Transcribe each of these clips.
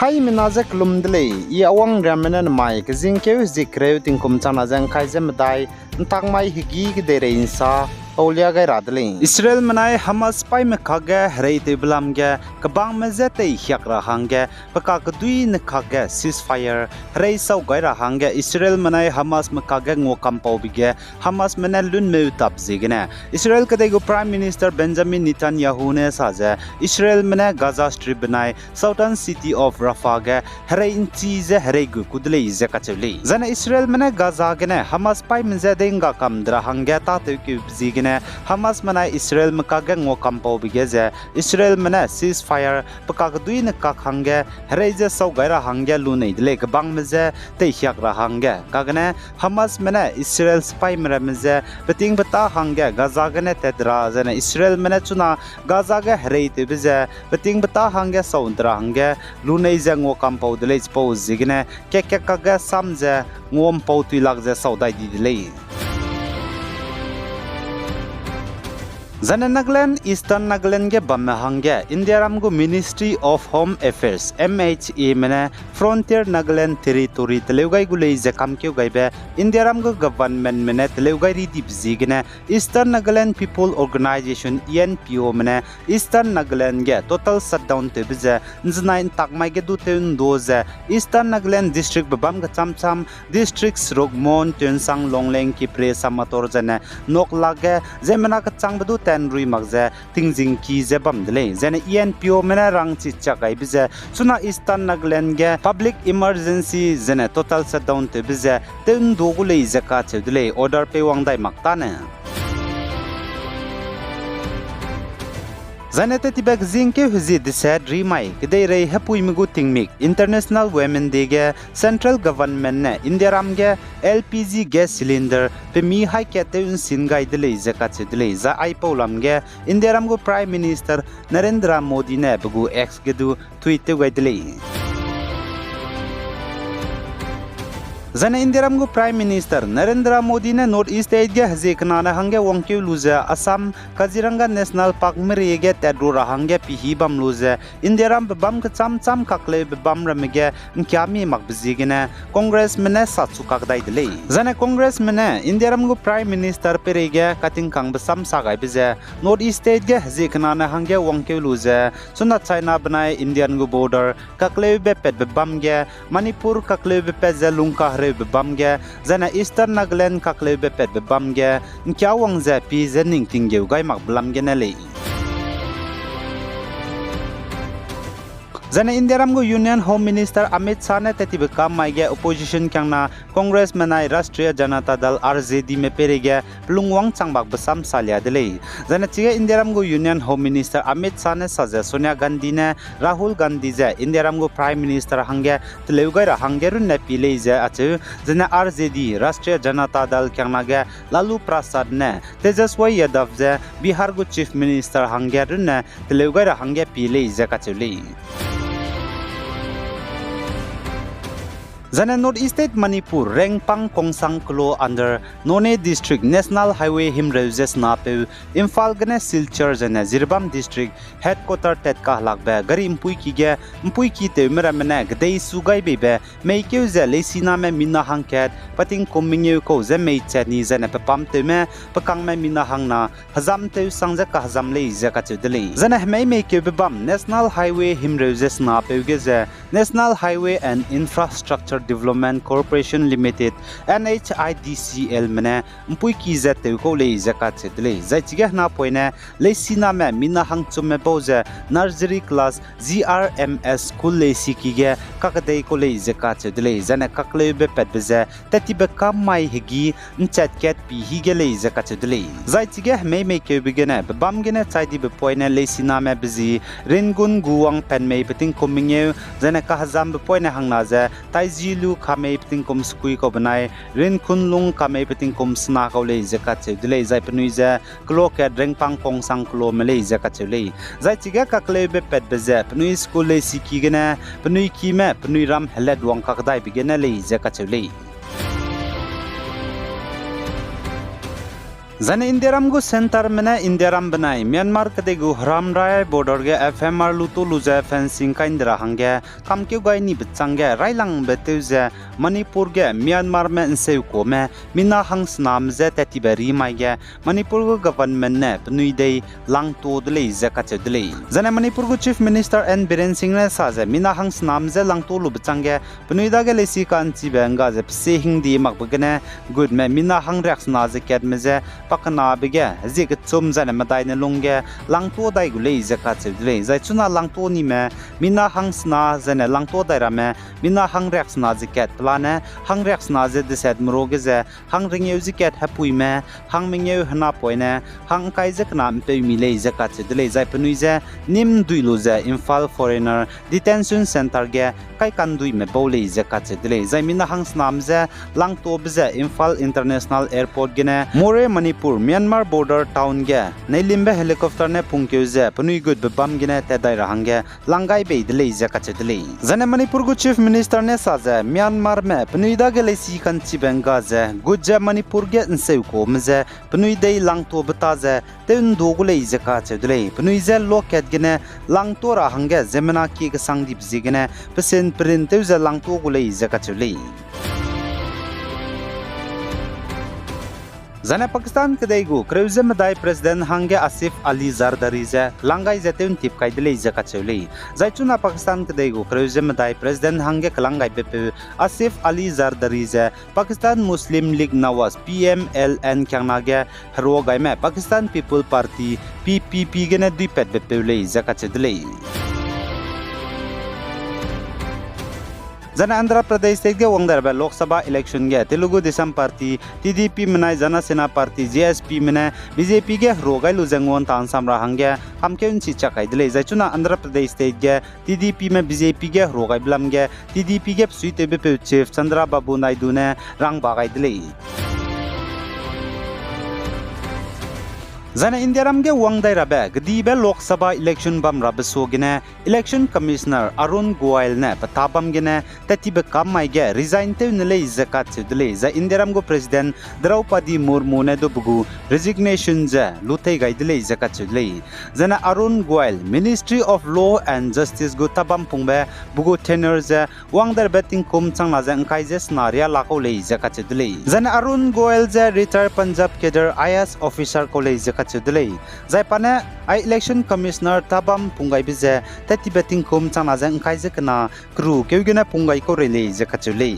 Hai minazak lumdle I awang ramanan mai kazingkew zikreu tingkum chanazang kaizem dai ntang mai higi gdere insa Aulia gai radling Israel manai Hamas pai me khage reite blamge kabang mezete hyak rahange paka kadui ne khage ceasefire rei sau gai rahange Israel manai Hamas me khage ngokam paubige Hamas mena lun me utap zigene Israel kadego Prime Minister Benjamin Netanyahu ne saje Israel mena Gaza Strip banai southern city of Rafah ge rei inchi ze rei gu kudle ze kachuli zana Israel mena Gaza gene Hamas pai meze denga kam drahange ta te ku zigene Hamas mana Israel makaga ngokam pau bigeze Israel mana ceasefire pakak dui ne kak hange reje sau gaira hange lunei dile ke bang meze te hyak ra hange kagane Hamas mana Israel spy mera meze beting beta hange Gaza gane tedra zana Israel mana chuna Gaza ga rei te bize beting beta hange sau ndra hange lunei je ngokam pau dile pau zigine ke kaga samje ngom pau tu lak je sau dai di dile Zana Nagaland, Eastern Nagaland ge Bamahangge, India Ramgo Ministry of Home Affairs, MHA mena Frontier Nagaland Territory, Teleugai Gulei Zakamkyo Gaibe, India Ramgo Government mena Teleugai Ridip Zigene, Eastern Nagaland People Organization, ENPO mena, Eastern Nagaland ge, Total Shutdown Tebize, Nzanain Takmai ge Dutun Doze, Eastern Nagaland District Babam Gachamcham, Districts Rogmon, Tunsang Longleng Kipre Samatorjane, Noklage, Zemana Kachang Badu Rui magze tingjing ki zebam dele zene ENPO mena rang chi chakai bize suna Eastern Nagaland ge public emergency zene total shutdown te bize ten dogule zaka chedle order pe wangdai maktane Zanete tibek zinke huzi decide remai kidei rei hapui migu tingmik International Women Day ge Central Government ne India ram ge LPG gas cylinder pe mi hai kete un singai dele zaka chedle za ai paulam ge India ram go Prime Minister Narendra Modi ne bugu X gedu tweet te gaidle Zana India Ramgo Prime Minister Narendra Modi ne North East State ge hazeknana hange wongkyu luza Assam Kaziranga National Park mere ge tedro rahange pihi bam luza India Ram bam ka cham kakle bam ramege mkyami makbzigene Congress mene satsu kakdai dele Zana Congress mene India Ramgo Prime Minister perege kating kang basam sagai bize North East State ge hazeknana hange wongkyu luza suna China banai Indian go border kakle be pet bam ge Manipur kakle be pezelungka bamge zana Eastern Nagaland kakle be pet be bamge nkyawang za pi zening tingeu gai mak blamge nale Zana India Ramgo Union Home Minister Amit Shah ne tetibe kam maige opposition kyangna Congress manai Rashtriya Janata Dal RJD me perege plungwang changbak basam salia dele Zana chiga India Ramgo Union Home Minister Amit Shah ne saja Sonia Gandhi ne Rahul Gandhi je India Ramgo Prime Minister hange teleugai ra hangerun ne pile je achu Zana RJD Rashtriya Janata Dal kyangna ge Lalu Prasad ne Tejaswi Yadav je Bihar go Chief Minister hangerun ne teleugai ra hange pile je kachuli Zana North East State Manipur Rengpang Kongsang Klo under None District National Highway Himreuses Nape Imphal Gane Silchar Zana Zirbam District Headquarter Tetka Halakbe Gari Mpui ki te meramene gdei sugai bebe meikeu ze lesina me mina hangket pating komingeu ko ze mei chani zana pam te me pakang me mina hangna hazam te sangja ka hazam le ze ka chudele zana hmei meikeu bebam National Highway Himreuses Nape ge ze National Highway and Infrastructure Development Corporation Limited NHIDCL mene mpui ki ze te ko le ze ka chedle zai chige na poine lesina me mina hang chumme boze nursery class GRMS school le sikige kakadei ko le ze ka chedle zana kakle be pet beze tati be kam mai higi nchat ket pi hige le ze ka chedle zai chige me ke bigene bam gene chaidi be poine lesina me bizi ringun guwang pen me peting kominge zana ka hazam be poine hangna ze taiji lu khame piting kom skui ko banai rin khunlung khame piting kom sna ko le zaka chedle zai pnui za klo ke drengpang kongsang klo mele zaka chele zai chiga kakle be pet beze pnui school le siki gena pnui ki me pnui ram helad wang kakdai bigena le zaka chele Zane Indiaram gu center mena Indiaram benai Myanmar kade gu haram rai border ge FMR luto luza fencing kaindra hangge kamkyu gai ni bchangge railang beteuze Manipur ge Myanmar me nseu ko me mina hang snam ze tatibari mai ge Manipur gu government ne pnui dei lang to dle zakache dle Zane Manipur gu chief minister N Biren Singh ne sa ze mina hang snam ze lang to lu bchangge pnui da ge lesi kan chi benga ze se hing di mak bgene good me mina hang reaction na ze ket me ze pakana bege zik chum zane madai ne lungge langto dai gu lei zaka chedle zai chuna langto ni me mina hangsna zane langto dai ra me mina hang rex na ziket plane hang rex na ze de set mroge ze hang ring yu ziket hapui me hang mingyu hna poine hang kai zek na pe mi lei zaka chedle zai pnui ze nim duilu ze Imphal foreigner detention center ge kai kan dui me bole zaka chedle zai mina hangsnam ze langto bze Imphal international airport gene more Manipur Myanmar border town ge nailimbe helicopter ne pungkeu ze pnui good bam gine te dai rahangge langai be dele ze kache dele zane Manipur gu chief minister ne sa ze Myanmar me pnui da ge lesi kan chi benga ze guje Manipur ge nseu ko mze pnui dei langto bata ze ten do gu le ze kache dele pnui ze loket gine langto rahangge zemena ki ge sangdip zigine pesen print te ze langto gu le ze kache le Zane Pakistan kedai gu kreuze medai president hangge Asif Ali Zardari ze langai zeteun tip kai dele ze kachuli zaituna Pakistan kedai gu kreuze medai president hangge kalangai bepe Asif Ali Zardari ze Pakistan Muslim League Nawaz PMLN kyanage hero gai me Pakistan People Party PPP gene dipet bepe le ze kachedle Zana Andhra Pradesh state ge wangdar ba Lok Sabha election ge Telugu Desam Party TDP menai Jana Sena Party JSP menai BJP ge rogai luzengon tan samra hangge kamkeun chi chakai dile zaituna Andhra Pradesh state ge TDP me BJP ge rogai blam ge TDP ge suite be chief Chandra Babu Naidu ne rang bagai dile Zana Indiaram ge wangdai rabe gdi be Lok Sabha election bam rabe sogine election commissioner Arun Goyal ne patabam gine tatibe kamai ge resign te nele zakat chudle za Indiaram go president Draupadi Murmu ne do bugu resignation ja lutai gaidle zakat chudle Zana Arun Goyal Ministry of Law and Justice go tabam pungbe bugu tenor ja wangdar betting kum changla ja angkai je snaria lako le zakat chudle Zana Arun Goyal ja retired Punjab cadre IAS officer ko le chudle zai pane ai election commissioner tabam pungai bize tati betting kum chana jang kai je kana kru keugena pungai ko rele je kachule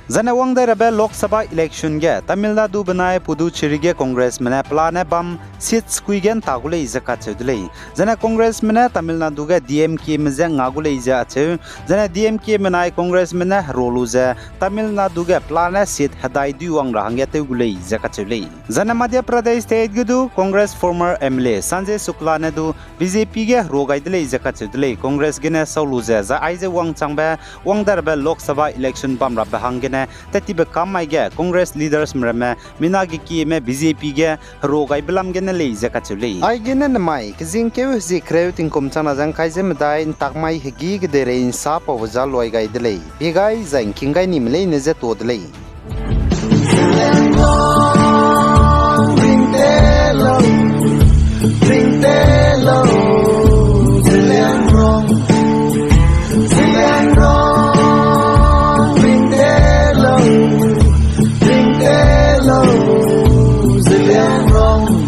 Zana wangdai rabe Lok Sabha election ge Tamil Nadu benai Puducherry ge Congress mena plane bam seat squeegen tagule izaka chudle Zana Congress mena Tamil Nadu ge DMK meze ngagule iza ache Zana DMK menai Congress mena rolu ze Tamil Nadu ge plane seat hadai du wang rahangge tegule izaka chule Zana Madhya Pradesh state gedu Congress former MLA Sanjay Shukla ne du BJP ge rogai dile izaka chudle Congress gene saulu ze za aize wang changba wangdar be Lok Sabha election bam rabbe hangge tatibe kamai ge Congress leaders mrame minagi ki me BJP ge rogai blam ge ne le zaka chule ai ge ne mai kjing ke zi kreu ting kom chana jang kai jem dai takmai hegi ge de rein sa pa wajal loi gai dele bigai jang kingai ni mle ne je to dele Zillion wrong